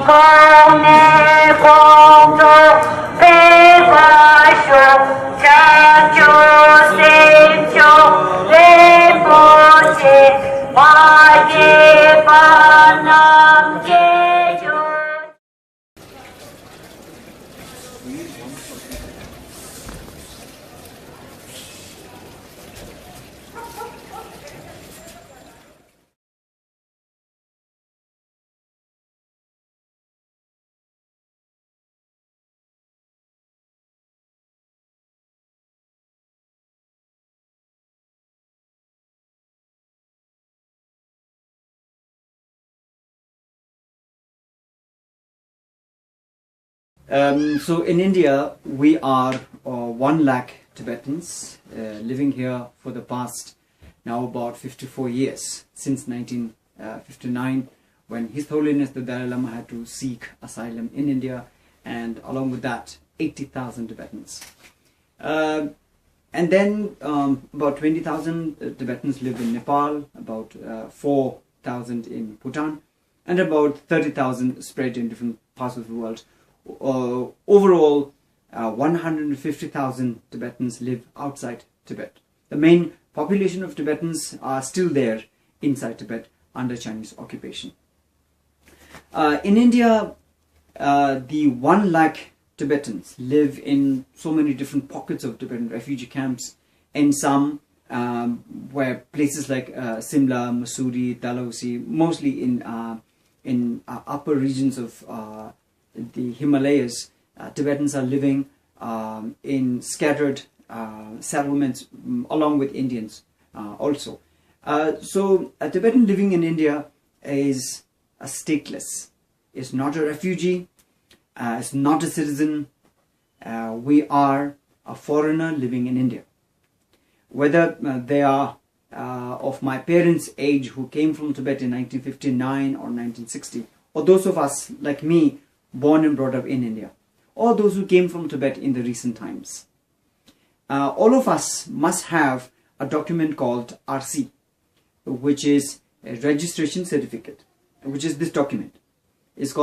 公内公众悲法说，长久心求雷不息，化解烦恼解救。So in India, we are 1 lakh Tibetans living here for the past now about 54 years, since 1959, when His Holiness the Dalai Lama had to seek asylum in India, and along with that 80,000 Tibetans. And then about 20,000 Tibetans live in Nepal, about 4,000 in Bhutan, and about 30,000 spread in different parts of the world. Overall, 150,000 Tibetans live outside Tibet. The main population of Tibetans are still there inside Tibet under Chinese occupation. In India, the 1 lakh Tibetans live in so many different pockets of Tibetan refugee camps, and some where places like Simla, Mussoorie, Dalhousie, mostly in upper regions of the Himalayas, Tibetans are living in scattered settlements along with Indians also. So a Tibetan living in India is a stateless, is not a refugee, is not a citizen. We are a foreigner living in India. Whether they are of my parents' age who came from Tibet in 1959 or 1960, or those of us like me born and brought up in India, or those who came from Tibet in the recent times. All of us must have a document called RC, which is a registration certificate, which is this document. It's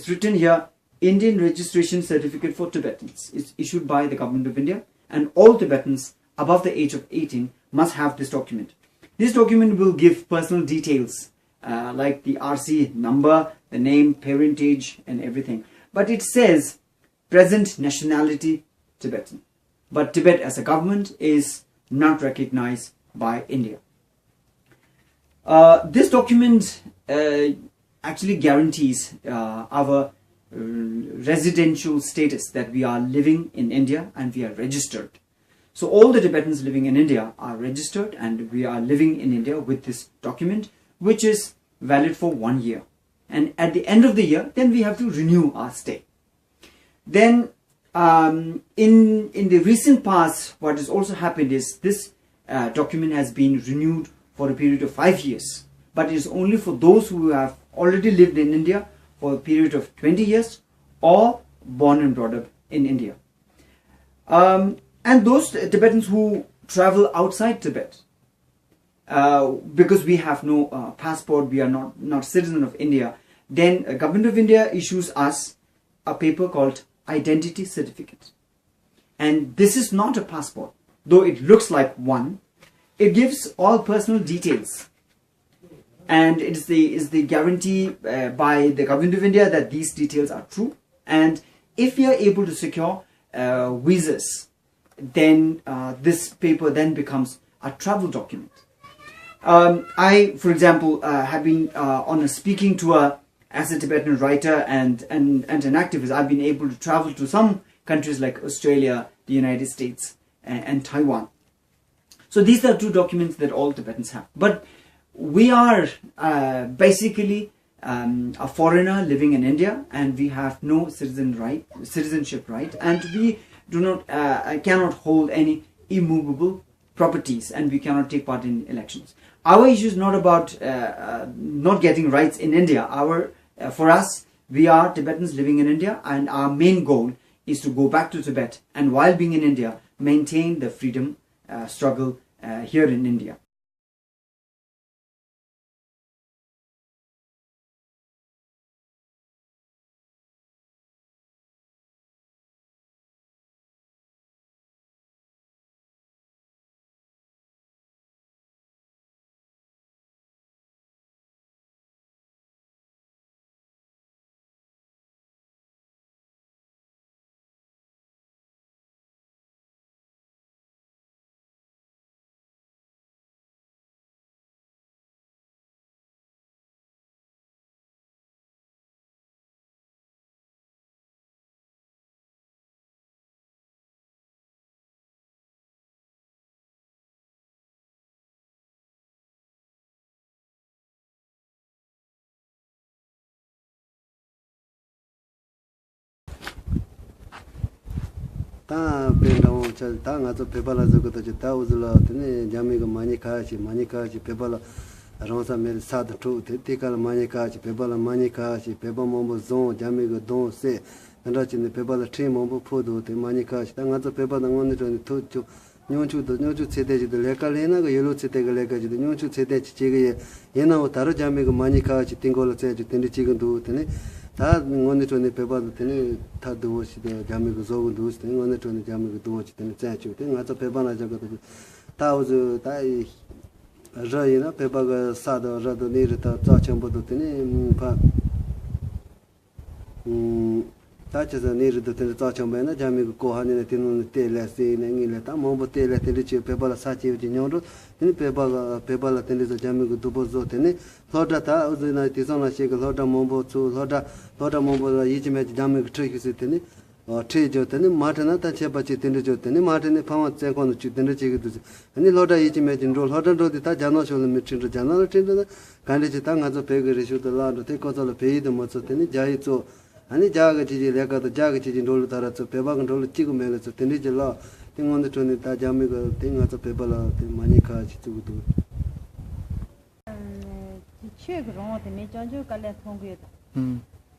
written here, Indian Registration Certificate for Tibetans. It's issued by the Government of India, and all Tibetans above the age of 18 must have this document. This document will give personal details like the RC number, the name, parentage, and everything. But it says present nationality Tibetan. But Tibet as a government is not recognized by India. This document actually guarantees our residential status, that we are living in India and we are registered. So all the Tibetans living in India are registered, and we are living in India with this document, which is valid for 1 year. And at the end of the year, then we have to renew our stay. Then in the recent past, what has also happened is this document has been renewed for a period of 5 years. But it is only for those who have already lived in India for a period of 20 years or born and brought up in India. And those Tibetans who travel outside Tibet, because we have no passport, we are not citizen of India, then the Government of India issues us a paper called identity certificate. And this is not a passport, though it looks like one. It gives all personal details, and it is the guarantee by the Government of India that these details are true. And if we are able to secure visas, then this paper then becomes a travel document. I, for example, have been on a speaking tour as a Tibetan writer and an activist. I've been able to travel to some countries like Australia, the United States, and Taiwan. So these are two documents that all Tibetans have. But we are basically a foreigner living in India, and we have no citizenship right, and we do not cannot hold any immovable properties, and we cannot take part in elections. Our issue is not about not getting rights in India. For us, we are Tibetans living in India, and our main goal is to go back to Tibet, and while being in India, maintain the freedom struggle here in India. 다 배라고 다 가서 배발아 저거도 다 우즈라 되네 자미가 많이 가지 배발아 ronsamel sad to tikal manika chi pebala manika chi peba mombo zon jami go don se nda chi ne pebala tri mombo phodo te manika chi nga to pebala ngon ne to chu nyonchu chede ji de leka lena go yelo chede go leka ji de nyonchu chede chi chi ge yena o taro jami go manika chi tingol che ju tendi chi go do te ne 다 ngon ne to ne pebala te ne ta do chi de jami go zo go do te ngon ne to ne jami go do chi te ne cha chu te nga to pebala ja go ta uzu ta Rayina Pebaga Sada Rado Nirita Tachambo Pa Touches a near the Tachambana, Jamigo Kohani, Telesi, Nangileta, Mombo Teleti, Pebala Sachi, Ginoro, in Pebala Tenis, Jamigo Dubozotene, Lodata, Uzina, Shake, Loda Mombo to Loda Mombo, Ijimet, Jamigo Tricky, or Tejotani, Martina, Tachapachi, Tendjotani, Martin, Pama Second, Chitendri, and Loda Ijimet, roll Hoda, the Tajano, Mitrin, Janala, Candidate as a peg, issue the law to take out all the pay, the Mozotani, Jaito, and the Jagachi, Lega, the Jagachi, and roll Taras of Peba and roll Chigumel, so Tendija law, thing on the 20 Tajamigo, thing as a Pebala, the Manika to do. Chigron, the Major Galet Hongit.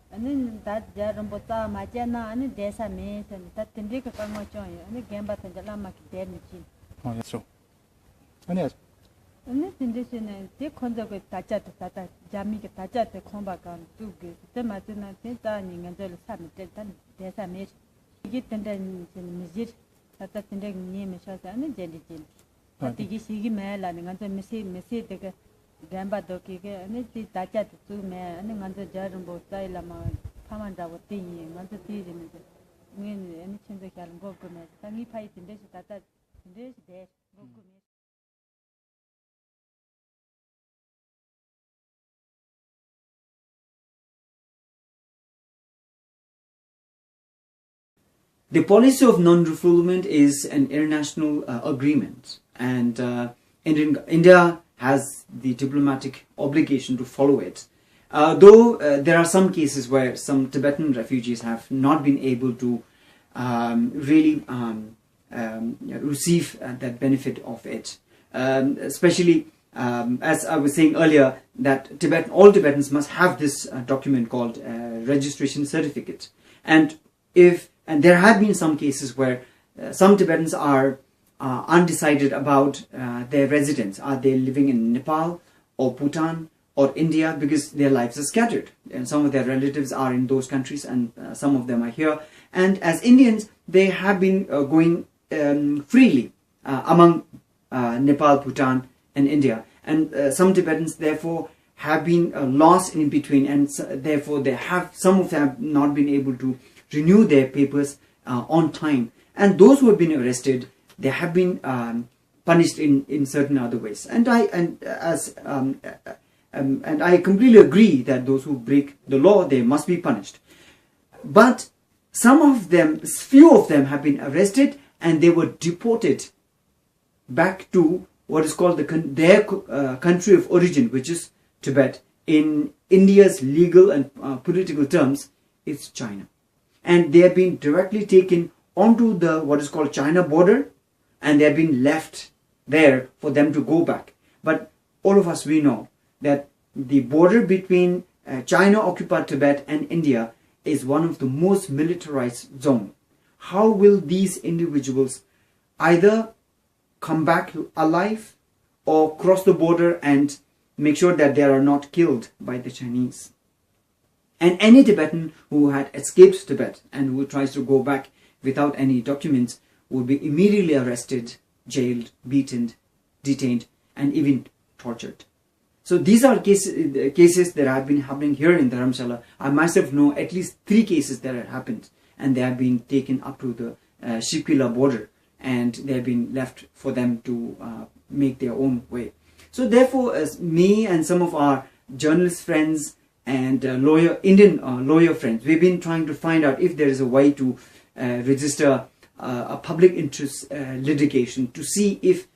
And then that Jarambota, Majana, and Desa Mays, and that Tindika Kamocho, and the Gamba and the Lama Dernichi. Oh, that's true. And yes. And this condition and they conduct with Tachat, Jamaica Tachat, the Combacan, two good, the Martina, Tintaning, and the Summit, Desa Mays. You get and then Mizit, that Tindek name is and the Jelly. But the Gisi Mel and the Missy, the Gamba doki and it Tachat two men and under Jarumbo style Pamanda was thinking, and the tea when any change the Kalango commit. Can he fight in this that in this day? The policy of non-refoulement is an international agreement, and India has the diplomatic obligation to follow it. Though there are some cases where some Tibetan refugees have not been able to really receive that benefit of it. Especially, as I was saying earlier, that all Tibetans must have this document called registration certificate. And there have been some cases where some Tibetans are undecided about their residence. Are they living in Nepal or Bhutan or India, because their lives are scattered, and some of their relatives are in those countries and some of them are here. And as Indians, they have been going freely among Nepal, Bhutan and India. And some Tibetans therefore have been lost in between, and therefore some of them have not been able to renew their papers on time. And those who have been arrested, they have been punished in certain other ways. And I completely agree that those who break the law, they must be punished. But few of them have been arrested and they were deported back to what is called their country of origin, which is Tibet. In India's legal and political terms, it's China. And they have been directly taken onto the what is called China border, and they have been left there for them to go back. But all of us, we know that the border between China-occupied Tibet and India is one of the most militarized zones. How will these individuals either come back alive or cross the border and make sure that they are not killed by the Chinese? And any Tibetan who had escaped Tibet and who tries to go back without any documents would be immediately arrested, jailed, beaten, detained, and even tortured. So these are cases that have been happening here in Dharamshala. I myself know at least 3 cases that have happened, and they have been taken up to the Shipila border, and they have been left for them to make their own way. So therefore, as me and some of our journalist friends and Indian lawyer friends, we've been trying to find out if there is a way to register a public interest litigation to see if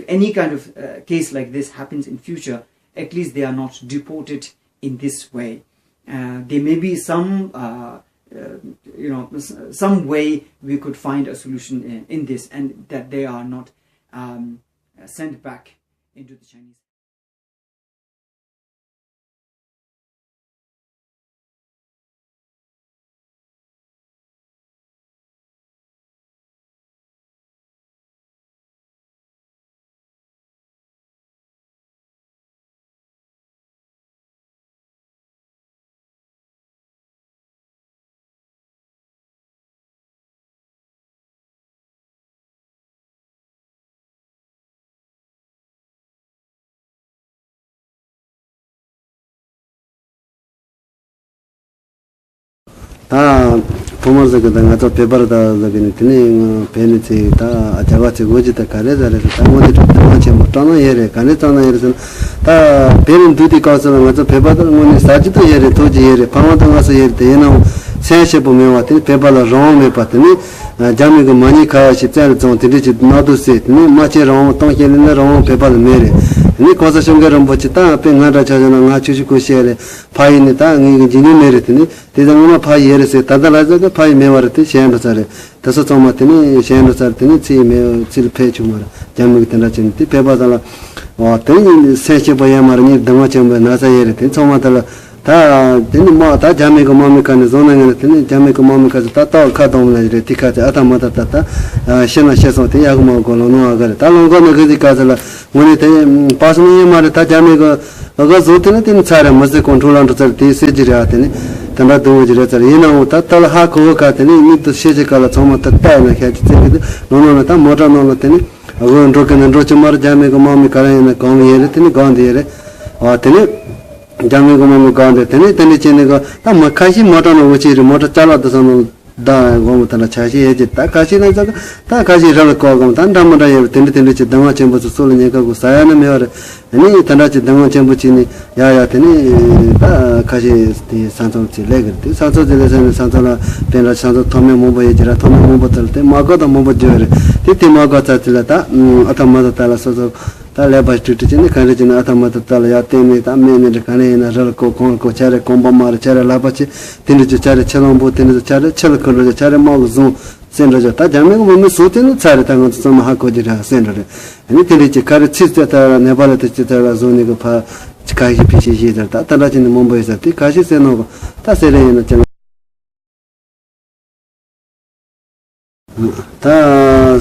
any kind of case like this happens in future, at least they are not deported in this way. There may be some some way we could find a solution in this, and that they are not sent back into the Chinese. 다 보면서 그다가 저 페퍼다 저기는 드네 베네치 다 자가치 고지다 가래자래서 다 모두 같이 뭐 떠나 예래 가네 떠나 예래서 다 베는 두디 가서는 맞아 페퍼다 뭐네 사지도 예래 도지 예래 방어도 가서 예래 되나 세세 보면 왔더니 페퍼라 롬에 봤더니 자미가 많이 가시 짤 좀 들리지 나도 세트니 마치 롬 통케는 롬 페퍼를 메래 니 거기서 생각을 보지다 앞에 나라 찾아나 나 주시고 시에래 파이니다 니 지니 메르더니 대장은 파이 예래서 다달아서 파이 메와르티 시엔도 자래 다서 좀 왔더니 시엔도 자르더니 지메 질페 주마라 자미가 된다진티 페퍼달라 왔더니 세세 보야 말니 담아 좀 나사 예래티 좀 왔달라 다 되니 뭐다 자메가 마미카네 존나네 되니 자메가 마미카서 다다 카동나지레 티카자 아타마타타 시나 셰소테 야고모 골로노 아가레 달롱고네 그디카자라 원에 대 파스니 마레 다 자메가 어가 조테네 tin 차레 머세 컨트롤한테 절대 세지라테니 단다 도지레 자 이나오 따탈 하코 카테니 미도 세제칼라 처마타 따나 캬치테니 노노나 타 모타노노 테니 어건 로케는 로치마르 자메가 마미카네 공예레 테니 건디레 와테니 자미고 몸이 가운데 되니 체네가 다 마카시 모터는 오치리 모터 잘라도 다 고무타나 차시 해지 다 가시나 자가 다 가시를 거고 단담으로 해 되니 지당화 전부서 솔니가 고 사야는 메어레 아니 단다지 당화 전부치니 야야 되니 다 가시 산성치 레거티 산성지에서는 산성라 변라 산성 토메 모바이지라 토메 모바들 때 마가도 모바지레 티티 마가자tilata 아타마다 달아서 달레바 스트리트진에 가르지나 아타마다 달야 때문에 담메네 가네나 저거 콘코 차레 콤바마르 차레 라바치 tindu chare chalombo tindu chare chalkolo chare mauzun senroja ta jamme ko me sotenu chare ta ngot sama ha ko jira senrore ani tindu kare chista ta nepal te chita zoni ko pha kai ji pichi ji ta ta la jin mumbai sa ti kashi seno ta sere na chama ta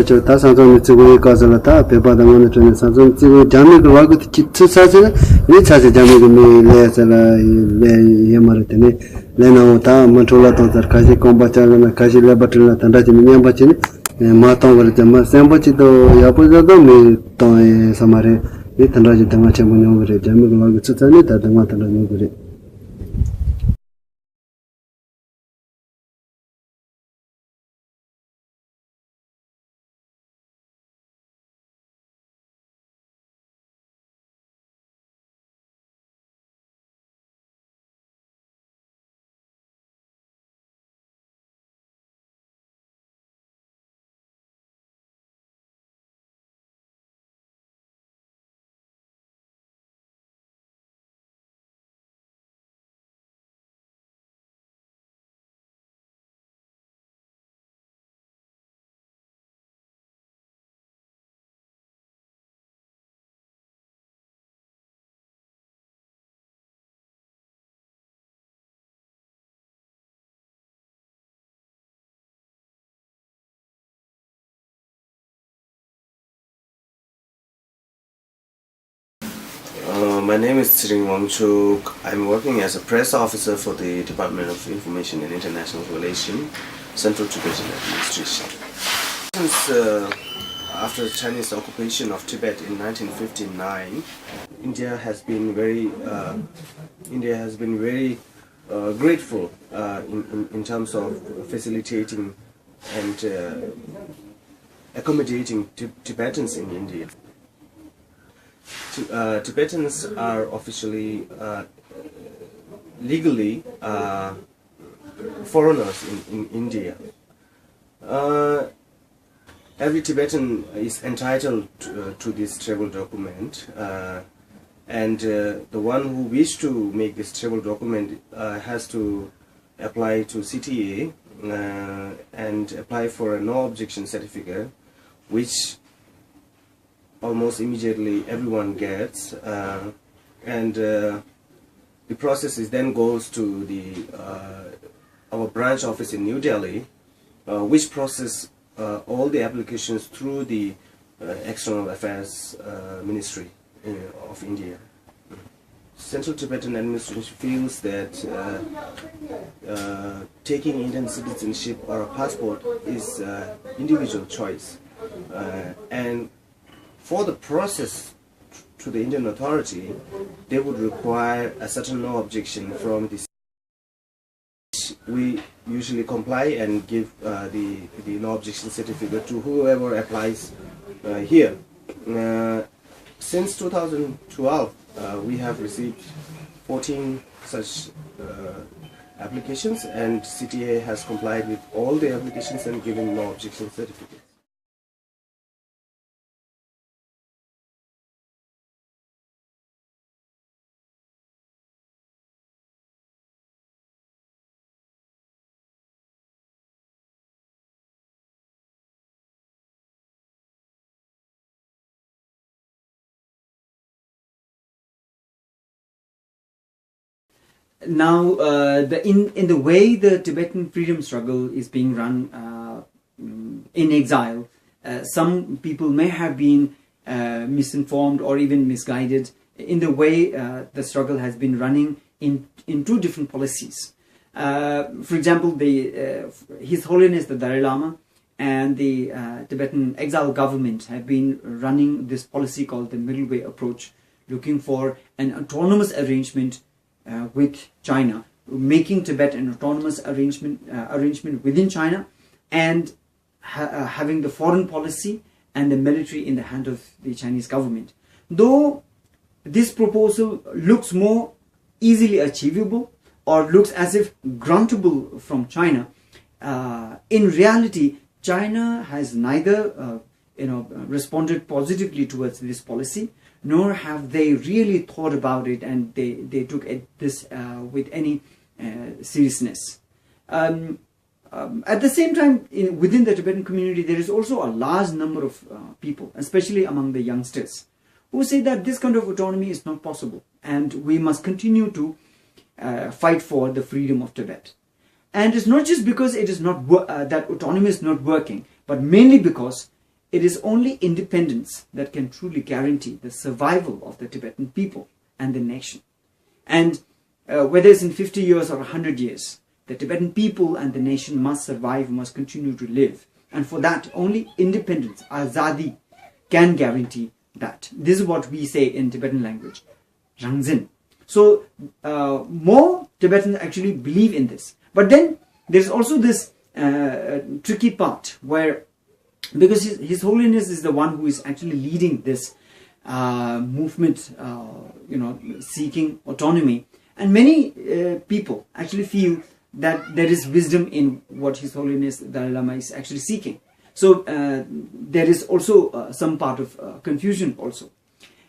저 다산전 지구에 가서라 다 배바다 원에 좀 산전 지구 자미가 와고 기초 사실 이 차지 자미가 내서라 내 예마르테네 내나오 다 먼저라 또 가지 콤바차나 가지 레바트나 단다지 미냠바치니 마토 버르자마 셈바치도 야포자도 미또 사마레 이 단다지 당마체 문용그레 자미가 와고 츠차니 다 당마탄다 뉴그레 My name is Tsering Wangchuk. I'm working as a press officer for the Department of Information and International Relations, Central Tibetan Administration. Since after the Chinese occupation of Tibet in 1959, India has been very grateful in terms of facilitating and accommodating Tibetans in India. Tibetans are officially, legally, foreigners in India. Every Tibetan is entitled to this travel document, and the one who wishes to make this travel document has to apply to CTA and apply for a no objection certificate, which almost immediately everyone gets, and the process is then goes to the our branch office in New Delhi, which process all the applications through the External Affairs Ministry of India. Central Tibetan administration feels that taking Indian citizenship or a passport is individual choice, and for the process to the Indian authority, they would require a certain no objection from the. We usually comply and give the no objection certificate to whoever applies here. Since 2012, we have received 14 such applications, and CTA has complied with all the applications and given no objection certificates. Now, in the way the Tibetan freedom struggle is being run in exile, some people may have been misinformed or even misguided in the way the struggle has been running in two different policies. For example, His Holiness the Dalai Lama and the Tibetan exile government have been running this policy called the middle way approach, looking for an autonomous arrangement with China, making Tibet an autonomous arrangement within China, and having the foreign policy and the military in the hand of the Chinese government. Though this proposal looks more easily achievable or looks as if grantable from China, in reality, China has neither responded positively towards this policy, nor have they really thought about it, and they took this with any seriousness. At the same time, within the Tibetan community, there is also a large number of people, especially among the youngsters, who say that this kind of autonomy is not possible, and we must continue to fight for the freedom of Tibet. And it's not just because it is not that autonomy is not working, but mainly because it is only independence that can truly guarantee the survival of the Tibetan people and the nation. And whether it's in 50 years or 100 years, the Tibetan people and the nation must survive, must continue to live. And for that, only independence, azadi, can guarantee that. This is what we say in Tibetan language, rangzin. So more Tibetans actually believe in this. But then there's also this tricky part where, because His Holiness is the one who is actually leading this movement, seeking autonomy, and many people actually feel that there is wisdom in what His Holiness Dalai Lama is actually seeking. So there is also some part of confusion also.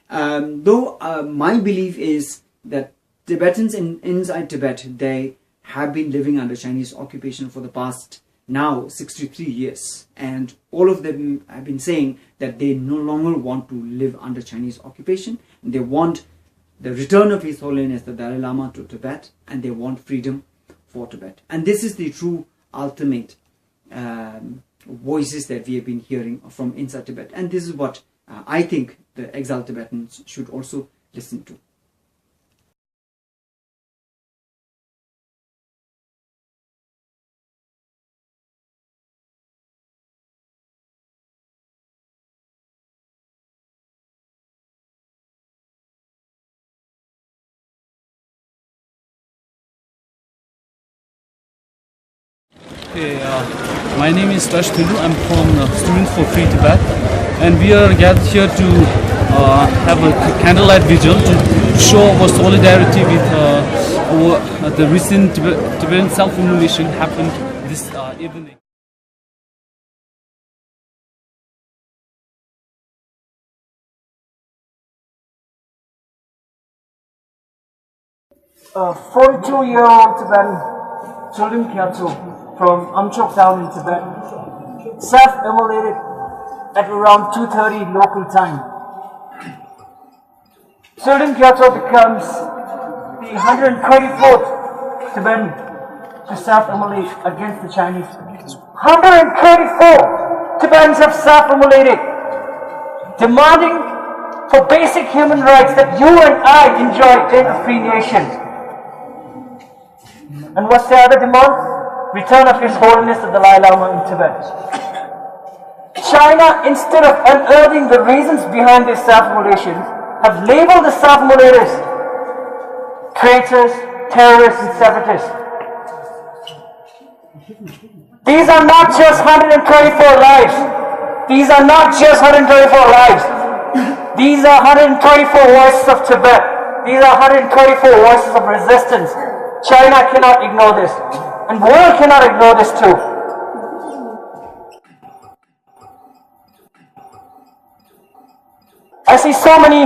Though my belief is that Tibetans inside Tibet, they have been living under Chinese occupation for the past now 63 years, and all of them have been saying that they no longer want to live under Chinese occupation. They want the return of His Holiness the Dalai Lama to Tibet, and they want freedom for Tibet. And this is the true ultimate voices that we have been hearing from inside Tibet, and this is what I think the exiled Tibetans should also listen to. Okay, my name is Rash Thilu. I'm from Students for Free Tibet, and we are gathered here to have a candlelight vigil to show our solidarity with the recent Tibetan self-immolation happened this evening. A 42-year-old Tibetan Children Kyatso from Amchok town in Tibet, self-immolated at around 2:30 local time. Children Kyatso becomes the 124th Tibetan to self-immolate against the Chinese. 124 Tibetans have self-immolated, demanding for basic human rights that you and I enjoy in a free nation. And what's the other demand? Return of His Holiness the Dalai Lama in Tibet. China, instead of unearthing the reasons behind these self-immolations, have labeled the self-immolators traitors, terrorists, and separatists. These are not just 124 lives. These are not just 124 lives. These are 124 voices of Tibet. These are 124 voices of resistance. China cannot ignore this. And the world cannot ignore this too. I see so many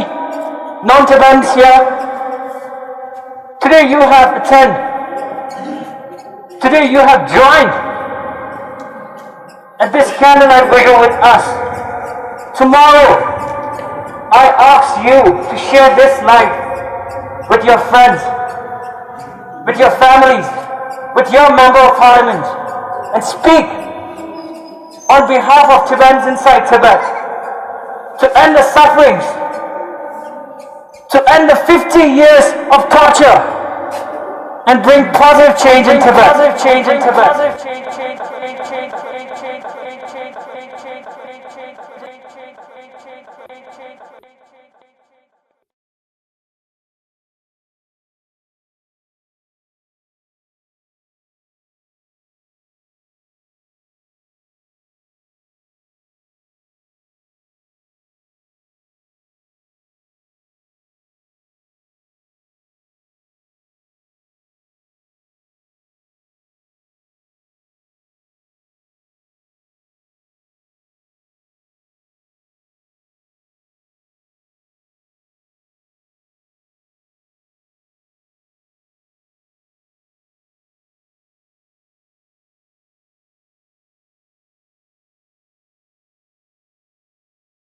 non-Tibetans here. Today you have attended. Today you have joined at this candlelight vigil with us. Tomorrow, I ask you to share this light with your friends, with your families, with your member of parliament, and speak on behalf of Tibetans inside Tibet to end the sufferings, to end the 50 years of torture, and bring positive change in Tibet.